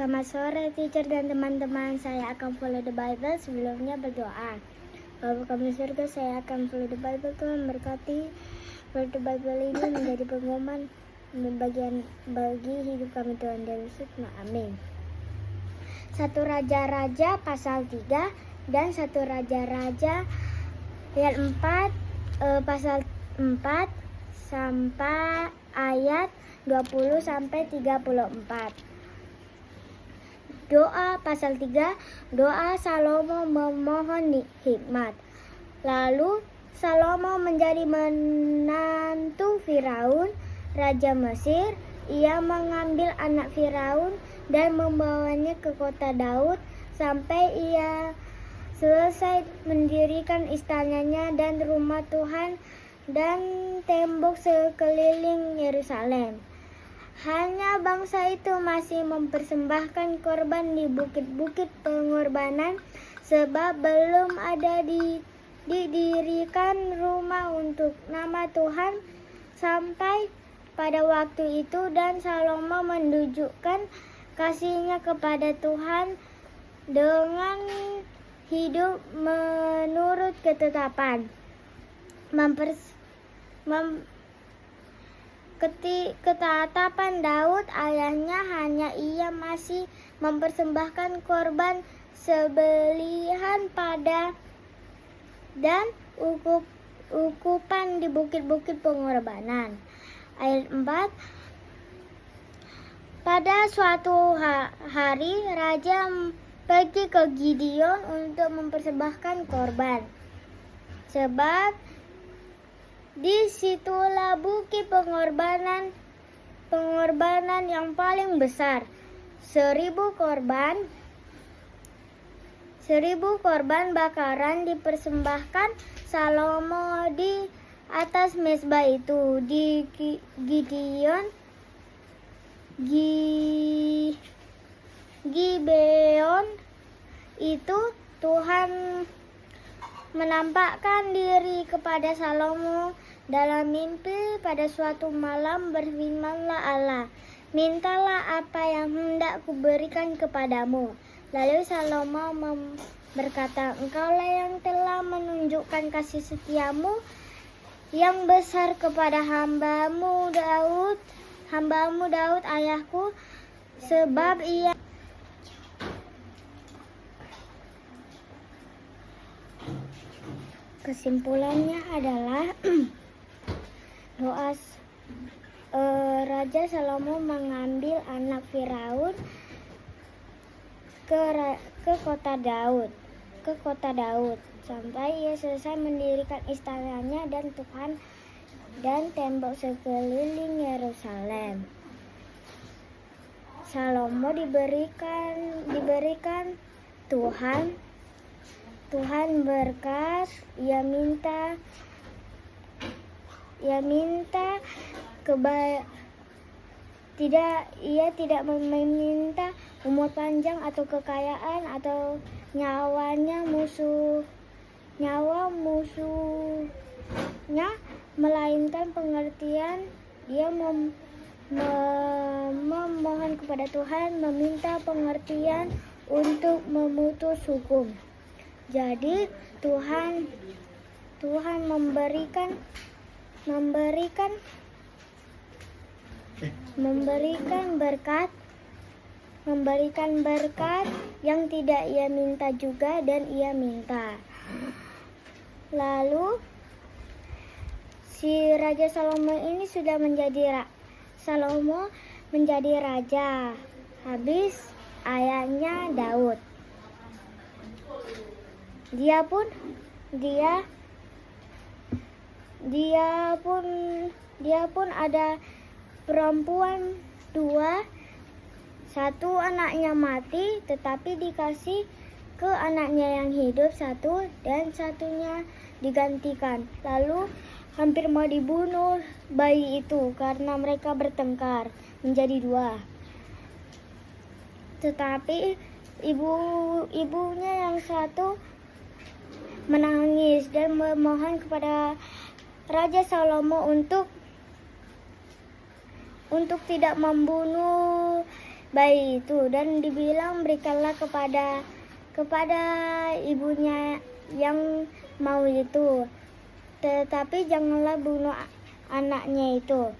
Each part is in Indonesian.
Selamat sore teacher dan teman-teman. Saya akan follow the Bible. Sebelumnya berdoa. Bapa kami di surga, saya akan follow the Bible. Tuhan berkati follow the Bible ini menjadi pengumuman bagi hidup kami Tuhan dari Yesus. Amin. 1 Raja-Raja pasal 3 dan 1 Raja-Raja ayat 4 pasal 4 sampai ayat 20 sampai 34. Doa pasal 3, doa Salomo memohon hikmat. Lalu Salomo menjadi menantu Firaun, raja Mesir. Ia mengambil anak Firaun dan membawanya ke kota Daud sampai ia selesai mendirikan istananya dan rumah Tuhan dan tembok sekeliling Yerusalem. Hanya bangsa itu masih mempersembahkan korban di bukit-bukit pengorbanan, sebab belum ada didirikan rumah untuk nama Tuhan sampai pada waktu itu. Dan Salomo menunjukkan kasihnya kepada Tuhan dengan hidup menurut ketetapan. Ketetapan Daud ayahnya, hanya ia masih mempersembahkan korban sembelihan pada dan ukupan di bukit-bukit pengorbanan. Ayat 4. Pada suatu hari raja pergi ke Gideon untuk mempersembahkan korban, sebab disitulah bukit pengorbanan yang paling besar. 1000 korban bakaran dipersembahkan Salomo di atas mezbah itu. Di Gibeon itu Tuhan menampakkan diri kepada Salomo dalam mimpi pada suatu malam. Berfirmanlah Allah, mintalah apa yang hendak kuberikan kepadamu. Lalu Salomo berkata, engkaulah yang telah menunjukkan kasih setiamu yang besar kepada hambamu Daud ayahku, sebab ia kesimpulannya adalah doa Raja Salomo mengambil anak Firaun ke kota Daud sampai ia selesai mendirikan istananya dan Tuhan dan tembok sekeliling Yerusalem. Salomo diberikan Tuhan berkat. Ia tidak meminta umur panjang atau kekayaan atau nyawa musuhnya, melainkan pengertian. Dia memohon kepada Tuhan, meminta pengertian untuk memutus hukum. Jadi Tuhan memberikan berkat yang tidak ia minta juga, dan ia minta. Lalu si Raja Salomo ini sudah menjadi raja habis ayahnya Daud. Dia pun ada perempuan 2, satu anaknya mati tetapi dikasih ke anaknya yang hidup 1, dan satunya digantikan. Lalu hampir mau dibunuh bayi itu karena mereka bertengkar menjadi 2. Tetapi ibunya yang 1 menangis dan memohon kepada Raja Salomo untuk tidak membunuh bayi itu, dan dibilang berikanlah kepada ibunya yang mau itu, tetapi janganlah bunuh anaknya itu.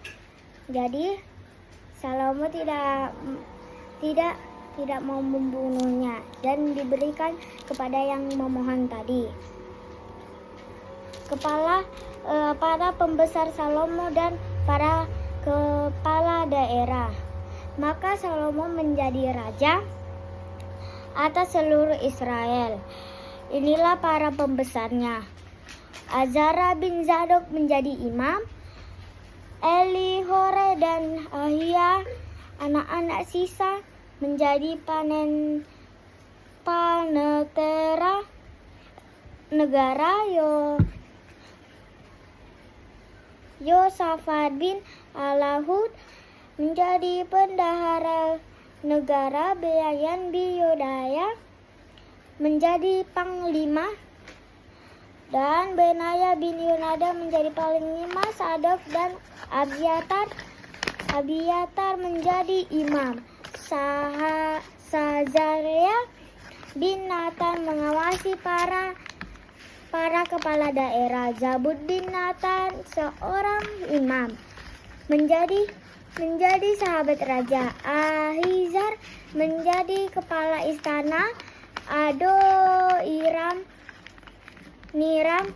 Jadi Salomo tidak mau membunuhnya dan diberikan kepada yang memohon tadi. Para pembesar Salomo dan para kepala daerah. Maka Salomo menjadi raja atas seluruh Israel. Inilah para pembesarnya. Azara bin Zadok menjadi imam. Elihore dan Ahia, anak-anak sisa, menjadi panetera negara. Yosafat bin Alahud menjadi pendahara negara. Beayan bin Yodaya menjadi panglima, dan Benaya bin Yonada menjadi panglima. Sadok dan Abiatar menjadi imam. Sazaria bin Nathan mengawasi para kepala daerah. Zabud bin Nathan seorang imam menjadi sahabat raja. Ahizar menjadi kepala istana. Niram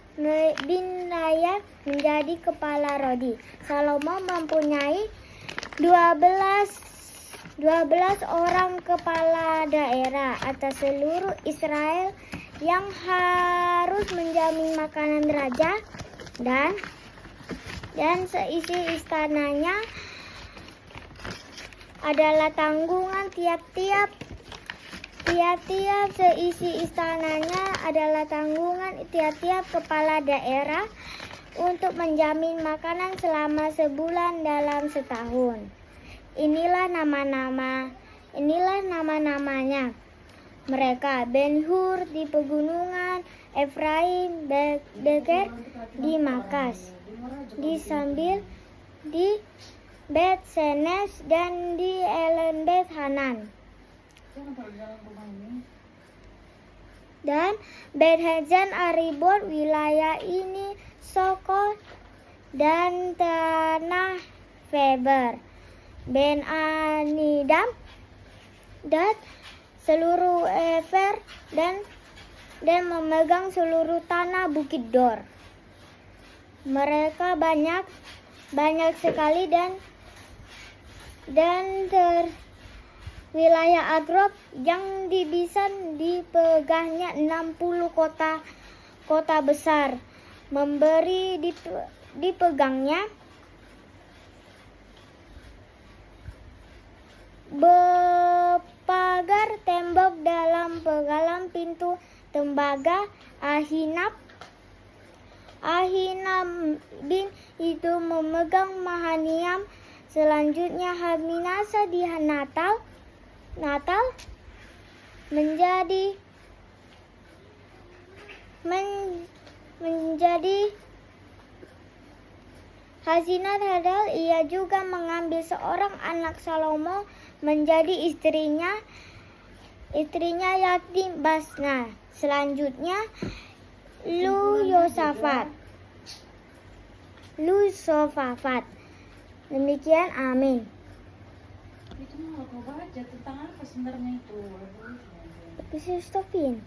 bin Raya menjadi kepala Rodi. Salomo mempunyai 12 orang kepala daerah atas seluruh Israel yang harus menjamin makanan raja dan seisi istananya adalah tanggungan tiap-tiap kepala daerah untuk menjamin makanan selama sebulan dalam setahun. Inilah nama-namanya. Mereka: Ben-Hur di pegunungan Efraim, Beker di Makas, di Sambil, di Bet-Senes, dan di Elen Bet-Hanan, dan Bet-Hajan Aribot. Wilayah ini Sokol dan tanah Feber. Ben-Anidam dan seluruh Efer dan memegang seluruh tanah Bukit Dor. Mereka banyak sekali dan wilayah Agrob yang dibisan dipegahnya 60 kota besar. Memberi dipegangnya bepagar tembok dalam pegalang pintu tembaga. Ahinam bin itu memegang Mahaniam. Selanjutnya Haminasa di Natal menjadi Hazinat Hadal. Ia juga mengambil seorang anak Salomo menjadi istrinya yakni Basna. Selanjutnya Yosafat. Demikian, amin. Itu mau aku baca tentang apa sebenarnya itu? Bisa stopin.